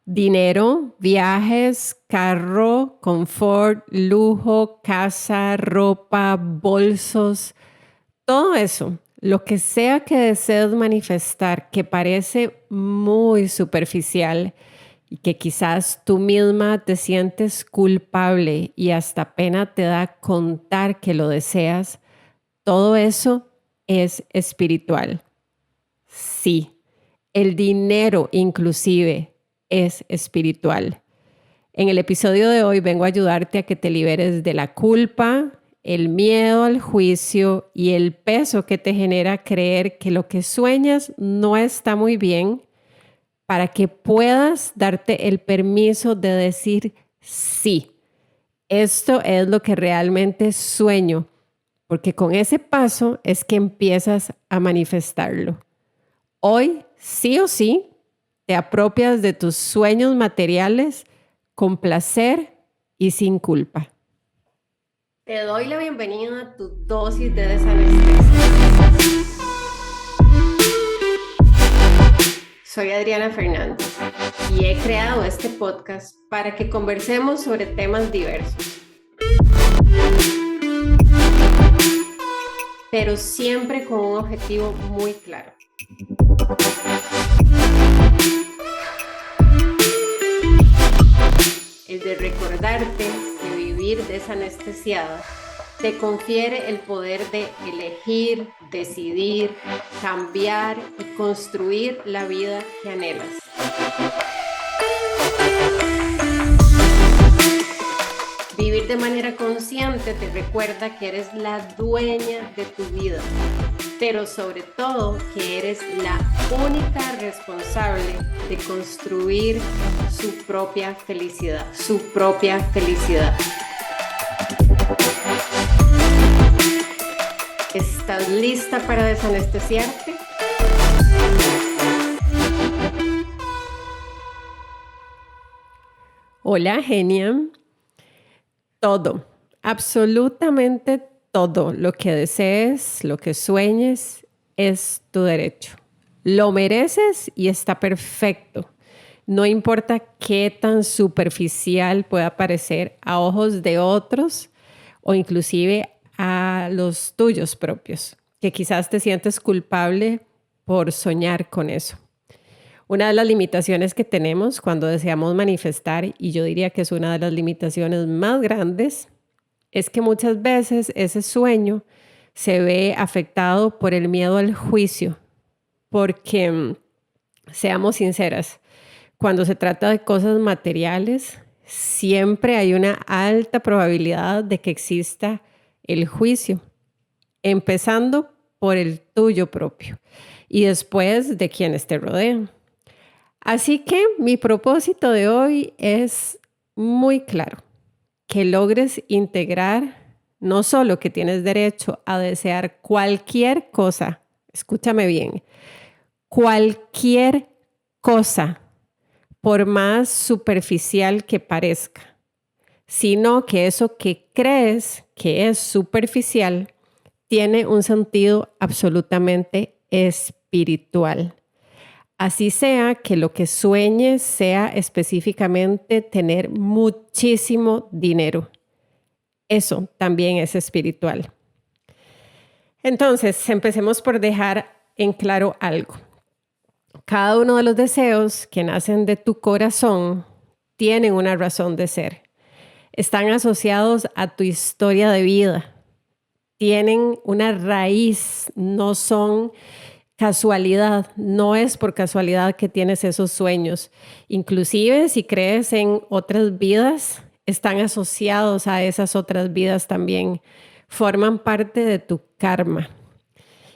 Dinero, viajes, carro, confort, lujo, casa, ropa, bolsos, todo eso, lo que sea que desees manifestar que parece muy superficial y que quizás tú misma te sientes culpable y hasta pena te da contar que lo deseas, todo eso es espiritual. Sí, el dinero inclusive es espiritual. En el episodio de hoy vengo a ayudarte a que te liberes de la culpa, el miedo al juicio y el peso que te genera creer que lo que sueñas no está muy bien, para que puedas darte el permiso de decir sí. Esto es lo que realmente sueño, porque con ese paso es que empiezas a manifestarlo. Hoy, sí o sí, te apropias de tus sueños materiales con placer y sin culpa. Te doy la bienvenida a tu dosis de desanestesia. Soy Adriana Fernández y he creado este podcast para que conversemos sobre temas diversos, pero siempre con un objetivo muy claro. El de recordarte que vivir desanestesiada te confiere el poder de elegir, decidir, cambiar y construir la vida que anhelas. Vivir de manera consciente te recuerda que eres la dueña de tu vida, pero sobre todo que eres la única responsable de construir su propia felicidad, ¿Estás lista para desanestesiarte? Hola, genia. Todo, absolutamente todo lo que desees, lo que sueñes, es tu derecho. Lo mereces y está perfecto. No importa qué tan superficial pueda parecer a ojos de otros o inclusive a los tuyos propios, que quizás te sientes culpable por soñar con eso. Una de las limitaciones que tenemos cuando deseamos manifestar, y yo diría que es una de las limitaciones más grandes, es que muchas veces ese sueño se ve afectado por el miedo al juicio, porque, seamos sinceras, cuando se trata de cosas materiales, siempre hay una alta probabilidad de que exista el juicio, empezando por el tuyo propio y después de quienes te rodean. Así que mi propósito de hoy es muy claro, que logres integrar no solo que tienes derecho a desear cualquier cosa, escúchame bien, cualquier cosa, por más superficial que parezca, sino que eso que crees que es superficial tiene un sentido absolutamente espiritual. Así sea que lo que sueñes sea específicamente tener muchísimo dinero. Eso también es espiritual. Entonces, empecemos por dejar en claro algo. Cada uno de los deseos que nacen de tu corazón tienen una razón de ser. Están asociados a tu historia de vida. Tienen una raíz, no son casualidad, no es por casualidad que tienes esos sueños. Inclusive si crees en otras vidas, están asociados a esas otras vidas también. Forman parte de tu karma.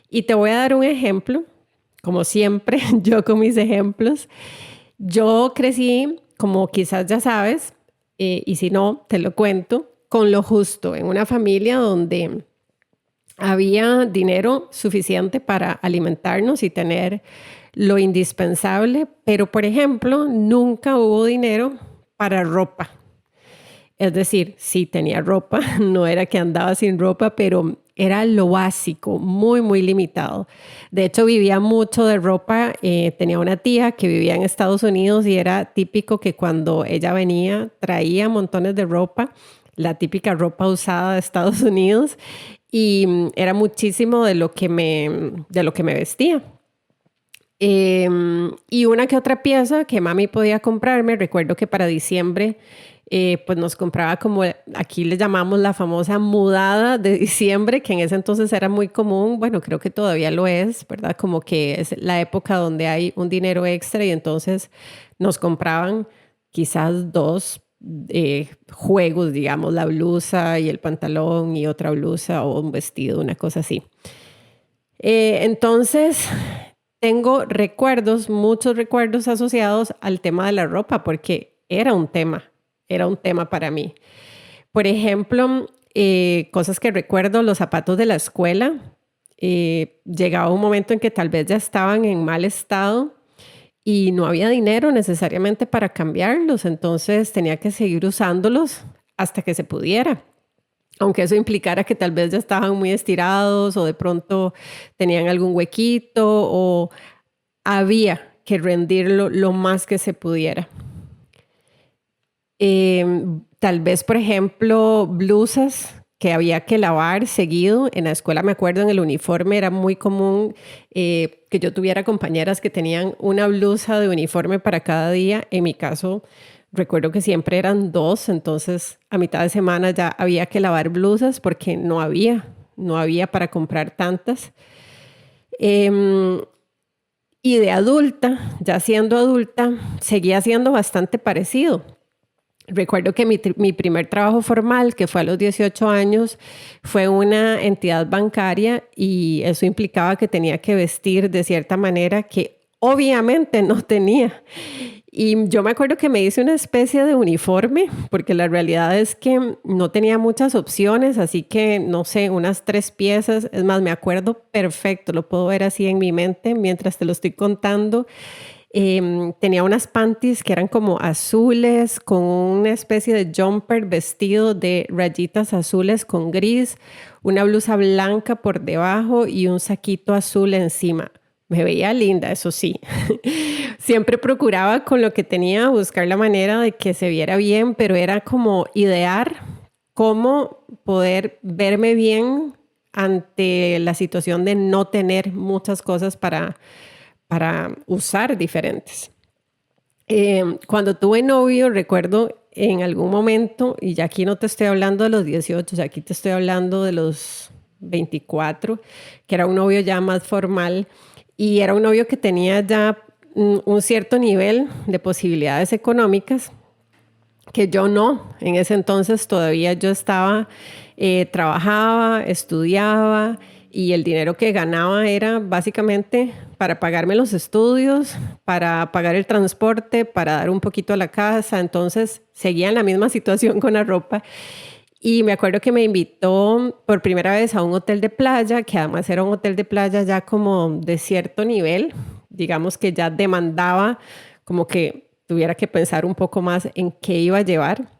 Y te voy a dar un ejemplo, como siempre, yo con mis ejemplos. Yo crecí, como quizás ya sabes, y si no, te lo cuento, con lo justo, en una familia donde había dinero suficiente para alimentarnos y tener lo indispensable, pero por ejemplo, nunca hubo dinero para ropa. Es decir, sí tenía ropa, no era que andaba sin ropa, pero era lo básico, muy, muy limitado. De hecho, vivía mucho de ropa. Tenía una tía que vivía en Estados Unidos y era típico que cuando ella venía traía montones de ropa, la típica ropa usada de Estados Unidos, y era muchísimo de lo que me vestía. Y una que otra pieza que mami podía comprarme, recuerdo que para diciembre pues nos compraba como, aquí le llamamos la famosa mudada de diciembre, que en ese entonces era muy común, bueno, creo que todavía lo es, ¿verdad? Como que es la época donde hay un dinero extra y entonces nos compraban quizás dos juegos, digamos, la blusa y el pantalón y otra blusa o un vestido, una cosa así. Entonces, tengo recuerdos, muchos recuerdos asociados al tema de la ropa, porque era un tema para mí. Por ejemplo, cosas que recuerdo, los zapatos de la escuela. Llegaba un momento en que tal vez ya estaban en mal estado y no había dinero necesariamente para cambiarlos, entonces tenía que seguir usándolos hasta que se pudiera. Aunque eso implicara que tal vez ya estaban muy estirados o de pronto tenían algún huequito o había que rendirlo lo más que se pudiera. Tal vez, por ejemplo, blusas que había que lavar seguido. En la escuela, me acuerdo, en el uniforme era muy común que yo tuviera compañeras que tenían una blusa de uniforme para cada día. En mi caso, recuerdo que siempre eran dos, entonces a mitad de semana ya había que lavar blusas porque no había para comprar tantas. Em, y de adulta, ya siendo adulta, seguía siendo bastante parecido. Recuerdo que mi primer trabajo formal, que fue a los 18 años, fue una entidad bancaria y eso implicaba que tenía que vestir de cierta manera que obviamente no tenía. Y yo me acuerdo que me hice una especie de uniforme, porque la realidad es que no tenía muchas opciones, así que no sé, unas 3 piezas. Es más, me acuerdo perfecto, lo puedo ver así en mi mente mientras te lo estoy contando. Tenía unas panties que eran como azules, con una especie de jumper vestido de rayitas azules con gris, una blusa blanca por debajo y un saquito azul encima. Me veía linda, eso sí. Siempre procuraba con lo que tenía buscar la manera de que se viera bien, pero era como idear cómo poder verme bien ante la situación de no tener muchas cosas para usar diferentes. Cuando tuve novio, recuerdo en algún momento, y ya aquí no te estoy hablando de los 18, ya aquí te estoy hablando de los 24, que era un novio ya más formal y era un novio que tenía ya un cierto nivel de posibilidades económicas que yo no. En ese entonces todavía yo estaba, trabajaba, estudiaba y el dinero que ganaba era básicamente para pagarme los estudios, para pagar el transporte, para dar un poquito a la casa. Entonces seguía en la misma situación con la ropa. Y me acuerdo que me invitó por primera vez a un hotel de playa, que además era un hotel de playa ya como de cierto nivel, digamos que ya demandaba como que tuviera que pensar un poco más en qué iba a llevar.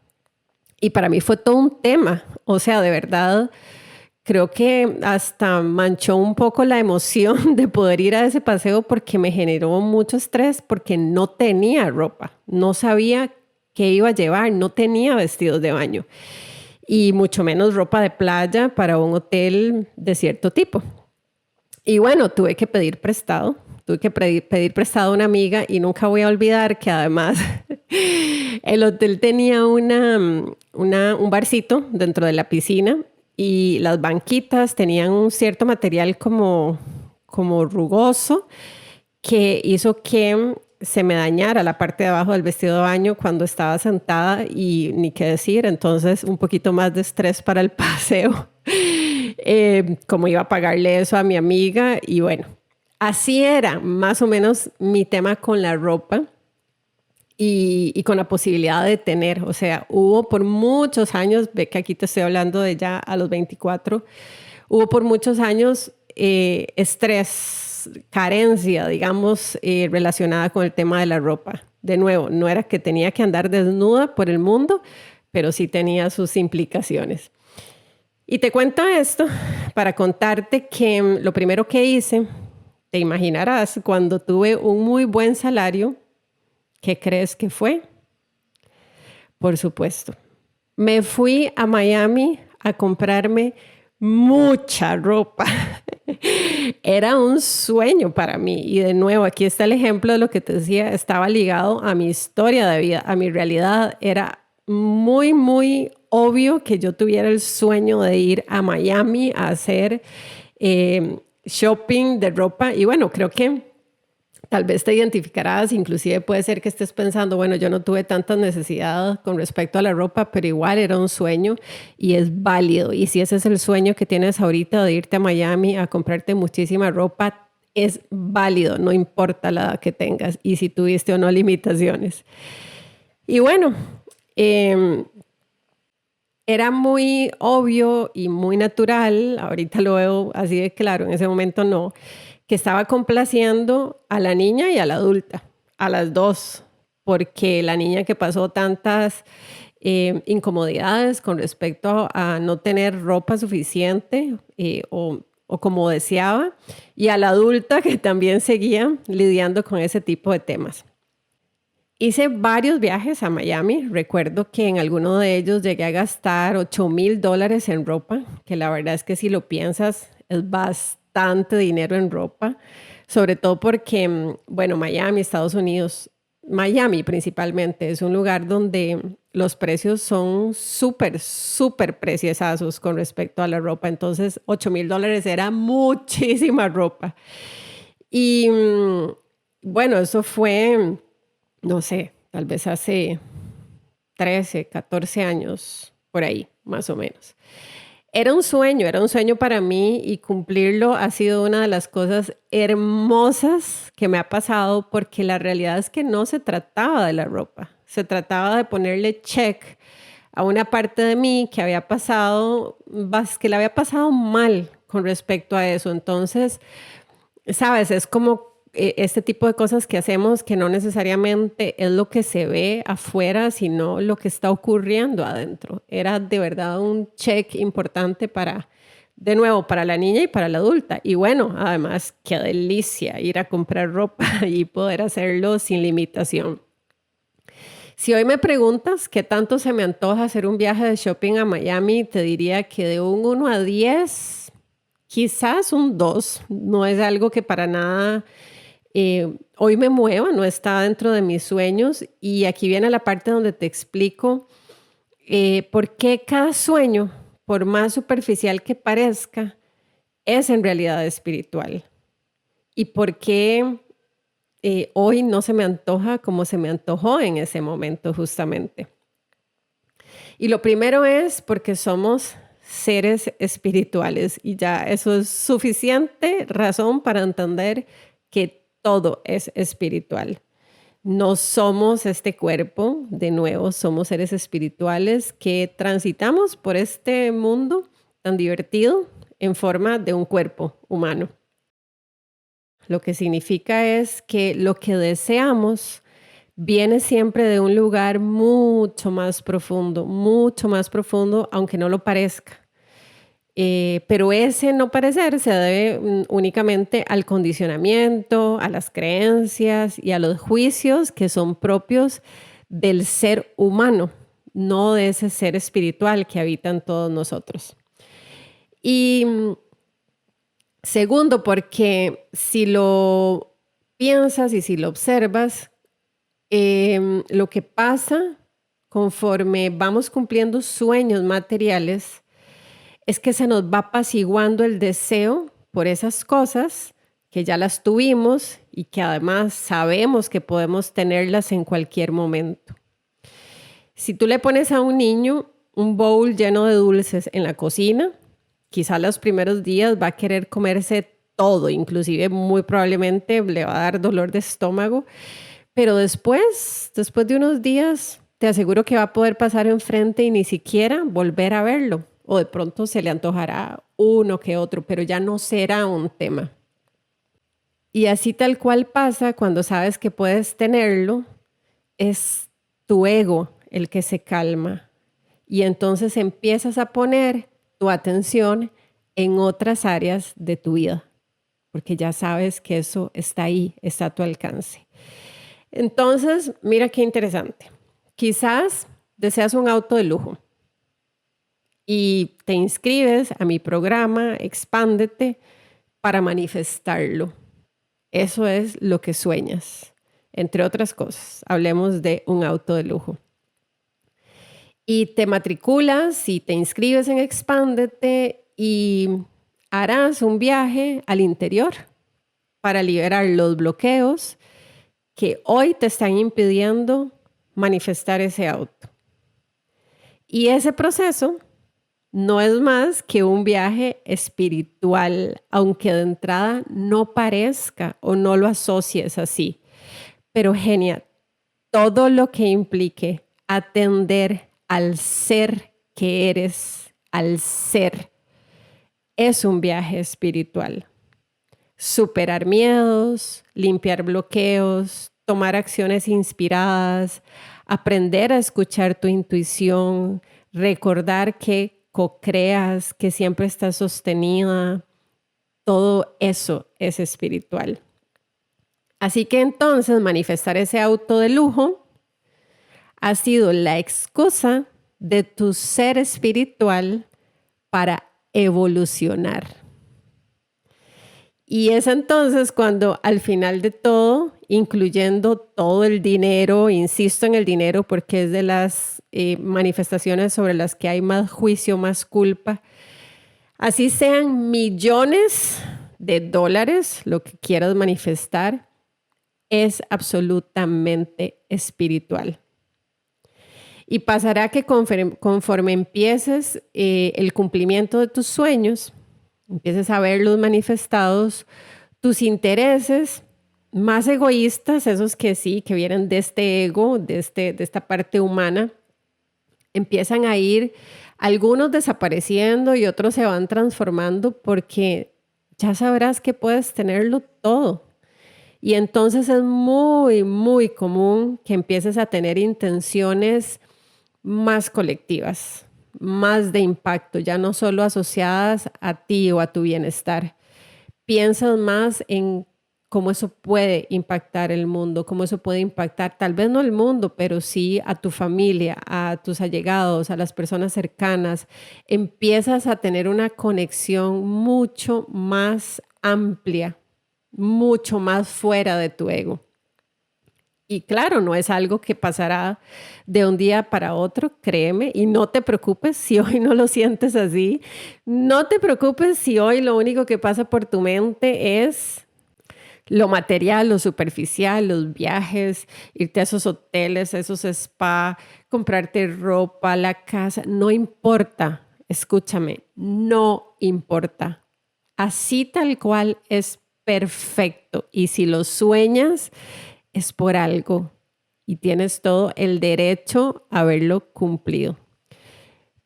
Y para mí fue todo un tema, o sea, de verdad, creo que hasta manchó un poco la emoción de poder ir a ese paseo porque me generó mucho estrés porque no tenía ropa, no sabía qué iba a llevar, no tenía vestidos de baño y mucho menos ropa de playa para un hotel de cierto tipo. Y bueno, tuve que pedir prestado a una amiga y nunca voy a olvidar que además el hotel tenía un barcito dentro de la piscina y las banquitas tenían un cierto material como rugoso que hizo que se me dañara la parte de abajo del vestido de baño cuando estaba sentada y ni qué decir, entonces un poquito más de estrés para el paseo. Cómo iba a pagarle eso a mi amiga y bueno, así era más o menos mi tema con la ropa y con la posibilidad de tener, o sea, hubo por muchos años, ve que aquí te estoy hablando de ya a los 24, hubo por muchos años estrés, carencia, digamos, relacionada con el tema de la ropa. De nuevo, no era que tenía que andar desnuda por el mundo, pero sí tenía sus implicaciones. Y te cuento esto para contarte que lo primero que hice, te imaginarás, cuando tuve un muy buen salario, ¿qué crees que fue? Por supuesto, me fui a Miami a comprarme mucha ropa. Era un sueño para mí. Y de nuevo, aquí está el ejemplo de lo que te decía, estaba ligado a mi historia de vida, a mi realidad. Era muy, muy obvio que yo tuviera el sueño de ir a Miami a hacer shopping de ropa. Y bueno, creo que tal vez te identificarás, inclusive puede ser que estés pensando, bueno, yo no tuve tanta necesidad con respecto a la ropa, pero igual era un sueño y es válido. Y si ese es el sueño que tienes ahorita de irte a Miami a comprarte muchísima ropa, es válido, no importa la edad que tengas y si tuviste o no limitaciones. Y bueno, eh, era muy obvio y muy natural, ahorita lo veo así de claro, en ese momento no, que estaba complaciendo a la niña y a la adulta, a las dos, porque la niña que pasó tantas incomodidades con respecto a no tener ropa suficiente o como deseaba, y a la adulta que también seguía lidiando con ese tipo de temas. Hice varios viajes a Miami. Recuerdo que en alguno de ellos llegué a gastar $8,000 en ropa, que la verdad es que si lo piensas es bastante dinero en ropa, sobre todo porque, bueno, Miami, Estados Unidos, Miami principalmente, es un lugar donde los precios son súper, súper preciosazos con respecto a la ropa. Entonces, $8,000 era muchísima ropa. Y bueno, eso fue no sé, tal vez hace 13, 14 años, por ahí, más o menos. Era un sueño para mí y cumplirlo ha sido una de las cosas hermosas que me ha pasado porque la realidad es que no se trataba de la ropa, se trataba de ponerle check a una parte de mí que había pasado, que le había pasado mal con respecto a eso. Entonces, sabes, es como este tipo de cosas que hacemos que no necesariamente es lo que se ve afuera, sino lo que está ocurriendo adentro. Era de verdad un check importante para, de nuevo, para la niña y para la adulta. Y bueno, además, qué delicia ir a comprar ropa y poder hacerlo sin limitación. Si hoy me preguntas qué tanto se me antoja hacer un viaje de shopping a Miami, te diría que de un 1 a 10, quizás un 2. No es algo que para nada hoy me mueva, no está dentro de mis sueños. Y aquí viene la parte donde te explico por qué cada sueño, por más superficial que parezca, es en realidad espiritual. Y por qué hoy no se me antoja como se me antojó en ese momento justamente. Y lo primero es porque somos seres espirituales y ya eso es suficiente razón para entender que todo es espiritual. No somos este cuerpo, de nuevo, somos seres espirituales que transitamos por este mundo tan divertido en forma de un cuerpo humano. Lo que significa es que lo que deseamos viene siempre de un lugar mucho más profundo, aunque no lo parezca. Pero ese no parecer se debe únicamente al condicionamiento, a las creencias y a los juicios que son propios del ser humano, no de ese ser espiritual que habita en todos nosotros. Y segundo, porque si lo piensas y si lo observas, lo que pasa conforme vamos cumpliendo sueños materiales es que se nos va apaciguando el deseo por esas cosas que ya las tuvimos y que además sabemos que podemos tenerlas en cualquier momento. Si tú le pones a un niño un bowl lleno de dulces en la cocina, quizá los primeros días va a querer comerse todo, inclusive muy probablemente le va a dar dolor de estómago, pero después de unos días, te aseguro que va a poder pasar enfrente y ni siquiera volver a verlo. O de pronto se le antojará uno que otro, pero ya no será un tema. Y así tal cual pasa cuando sabes que puedes tenerlo, es tu ego el que se calma. Y entonces empiezas a poner tu atención en otras áreas de tu vida, porque ya sabes que eso está ahí, está a tu alcance. Entonces, mira qué interesante. Quizás deseas un auto de lujo y te inscribes a mi programa Expándete para manifestarlo. Eso es lo que sueñas, entre otras cosas. Hablemos de un auto de lujo. Y te matriculas y te inscribes en Expándete y harás un viaje al interior para liberar los bloqueos que hoy te están impidiendo manifestar ese auto. Y ese proceso no es más que un viaje espiritual, aunque de entrada no parezca o no lo asocies así. Pero genial, todo lo que implique atender al ser que eres, al ser, es un viaje espiritual. Superar miedos, limpiar bloqueos, tomar acciones inspiradas, aprender a escuchar tu intuición, recordar que co-creas, que siempre estás sostenida. Todo eso es espiritual. Así que entonces manifestar ese auto de lujo ha sido la excusa de tu ser espiritual para evolucionar. Y es entonces cuando al final de todo, incluyendo todo el dinero, insisto en el dinero porque es de las manifestaciones sobre las que hay más juicio, más culpa, así sean millones de dólares, lo que quieras manifestar, es absolutamente espiritual. Y pasará que conforme empieces el cumplimiento de tus sueños, empieces a verlos manifestados, tus intereses más egoístas, esos que sí, que vienen de este ego, de esta parte humana, empiezan a ir algunos desapareciendo y otros se van transformando porque ya sabrás que puedes tenerlo todo. Y entonces es muy, muy común que empieces a tener intenciones más colectivas, más de impacto, ya no solo asociadas a ti o a tu bienestar. Piensas más en cómo eso puede impactar el mundo, cómo eso puede impactar, tal vez no el mundo, pero sí a tu familia, a tus allegados, a las personas cercanas. Empiezas a tener una conexión mucho más amplia, mucho más fuera de tu ego. Y claro, no es algo que pasará de un día para otro, créeme, y no te preocupes si hoy no lo sientes así. No te preocupes si hoy lo único que pasa por tu mente es lo material, lo superficial, los viajes, irte a esos hoteles, a esos spa, comprarte ropa, la casa, no importa, escúchame, no importa. Así tal cual es perfecto. Y si lo sueñas, es por algo y tienes todo el derecho a haberlo cumplido.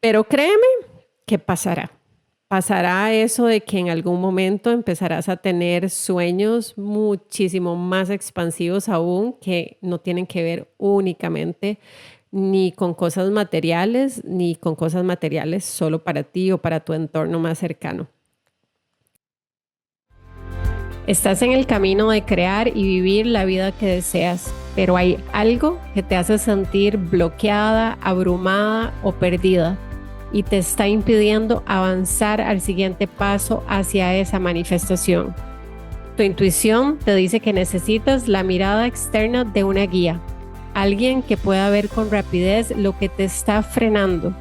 Pero créeme que pasará. Pasará eso de que en algún momento empezarás a tener sueños muchísimo más expansivos aún, que no tienen que ver únicamente ni con cosas materiales, ni con cosas materiales solo para ti o para tu entorno más cercano. Estás en el camino de crear y vivir la vida que deseas, pero hay algo que te hace sentir bloqueada, abrumada o perdida y te está impidiendo avanzar al siguiente paso hacia esa manifestación. Tu intuición te dice que necesitas la mirada externa de una guía, alguien que pueda ver con rapidez lo que te está frenando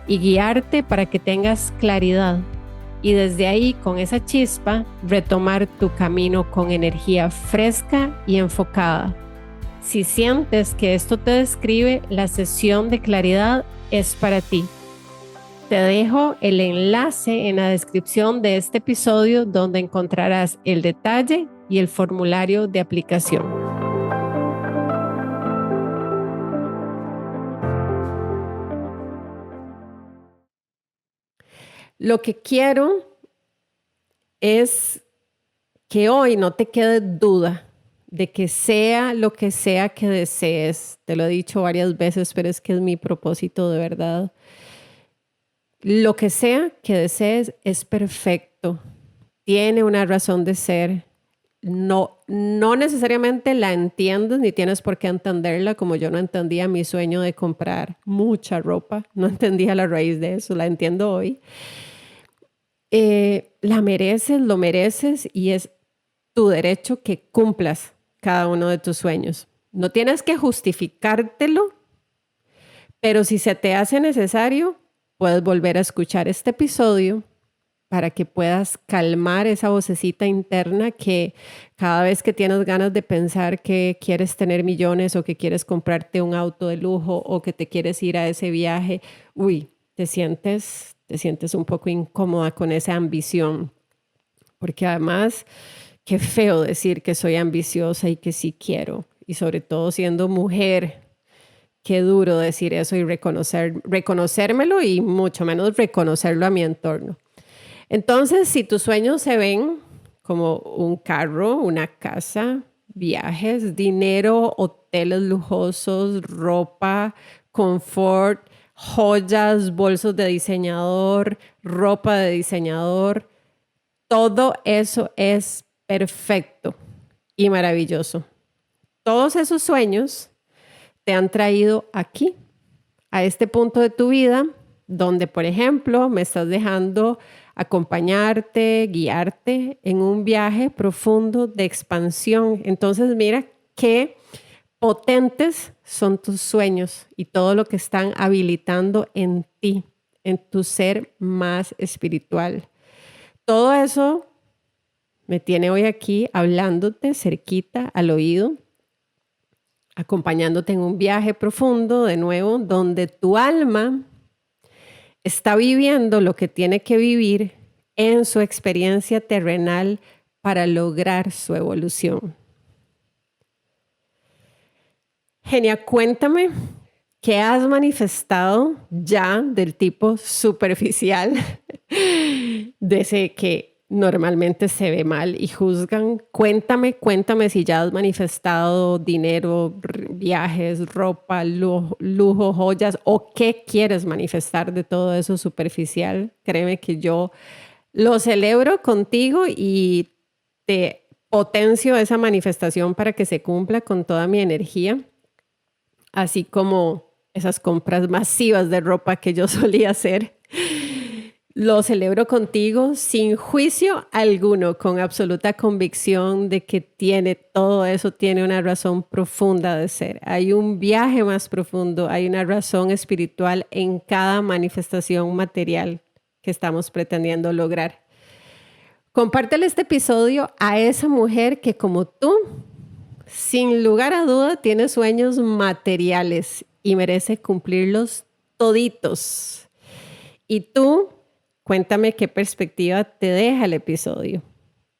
y guiarte para que tengas claridad. Y desde ahí, con esa chispa, retomar tu camino con energía fresca y enfocada. Si sientes que esto te describe, la sesión de claridad es para ti. Te dejo el enlace en la descripción de este episodio donde encontrarás el detalle y el formulario de aplicación. Lo que quiero es que hoy no te quede duda de que sea lo que sea que desees. Te lo he dicho varias veces, pero es que es mi propósito de verdad. Lo que sea que desees es perfecto. Tiene una razón de ser. No necesariamente la entiendes ni tienes por qué entenderla, como yo no entendía mi sueño de comprar mucha ropa. No entendía la raíz de eso, la entiendo hoy. La mereces, lo mereces y es tu derecho que cumplas cada uno de tus sueños. No tienes que justificártelo, pero si se te hace necesario, puedes volver a escuchar este episodio para que puedas calmar esa vocecita interna que cada vez que tienes ganas de pensar que quieres tener millones o que quieres comprarte un auto de lujo o que te quieres ir a ese viaje, te sientes un poco incómoda con esa ambición. Porque además, qué feo decir que soy ambiciosa y que sí quiero. Y sobre todo siendo mujer, qué duro decir eso y reconocérmelo y mucho menos reconocerlo a mi entorno. Entonces, si tus sueños se ven como un carro, una casa, viajes, dinero, hoteles lujosos, ropa, confort, joyas, bolsos de diseñador, ropa de diseñador, todo eso es perfecto y maravilloso. Todos esos sueños te han traído aquí, a este punto de tu vida, donde, por ejemplo, me estás dejando acompañarte, guiarte en un viaje profundo de expansión. Entonces, mira qué potentes son tus sueños y todo lo que están habilitando en ti, en tu ser más espiritual. Todo eso me tiene hoy aquí hablándote cerquita al oído, acompañándote en un viaje profundo de nuevo, donde tu alma está viviendo lo que tiene que vivir en su experiencia terrenal para lograr su evolución. Genia, cuéntame qué has manifestado ya del tipo superficial, de ese que normalmente se ve mal y juzgan. Cuéntame si ya has manifestado dinero, viajes, ropa, lujo, joyas, o qué quieres manifestar de todo eso superficial. Créeme que yo lo celebro contigo y te potencio esa manifestación para que se cumpla con toda mi energía, así como esas compras masivas de ropa que yo solía hacer. Lo celebro contigo sin juicio alguno, con absoluta convicción de que todo eso tiene una razón profunda de ser. Hay un viaje más profundo, hay una razón espiritual en cada manifestación material que estamos pretendiendo lograr. Compártele este episodio a esa mujer que, como tú, sin lugar a duda tiene sueños materiales y merece cumplirlos toditos. Y tú, cuéntame qué perspectiva te deja el episodio.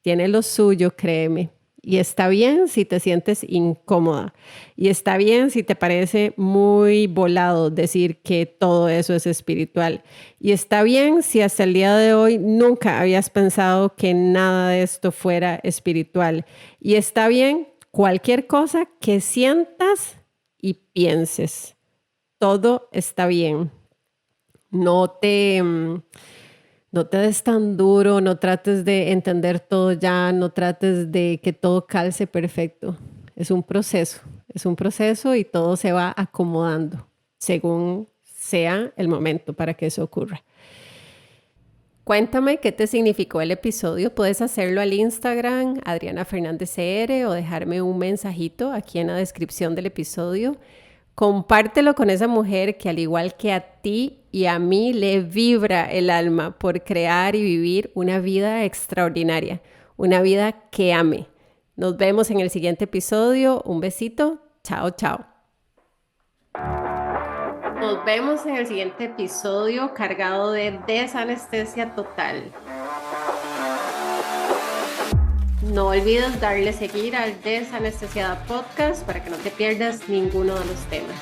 Tiene lo suyo, créeme. Y está bien si te sientes incómoda. Y está bien si te parece muy volado decir que todo eso es espiritual. Y está bien si hasta el día de hoy nunca habías pensado que nada de esto fuera espiritual. Y está bien cualquier cosa que sientas y pienses. Todo está bien. No te des tan duro, no trates de entender todo ya, no trates de que todo calce perfecto. Es un proceso y todo se va acomodando según sea el momento para que eso ocurra. Cuéntame qué te significó el episodio. Puedes hacerlo al Instagram, Adriana Fernández CR, o dejarme un mensajito aquí en la descripción del episodio. Compártelo con esa mujer que, al igual que a ti y a mí, le vibra el alma por crear y vivir una vida extraordinaria, una vida que ame. Nos vemos en el siguiente episodio. Un besito. Chao, chao. Nos vemos en el siguiente episodio cargado de desanestesia total. No olvides darle seguir al Desanestesiada Podcast para que no te pierdas ninguno de los temas.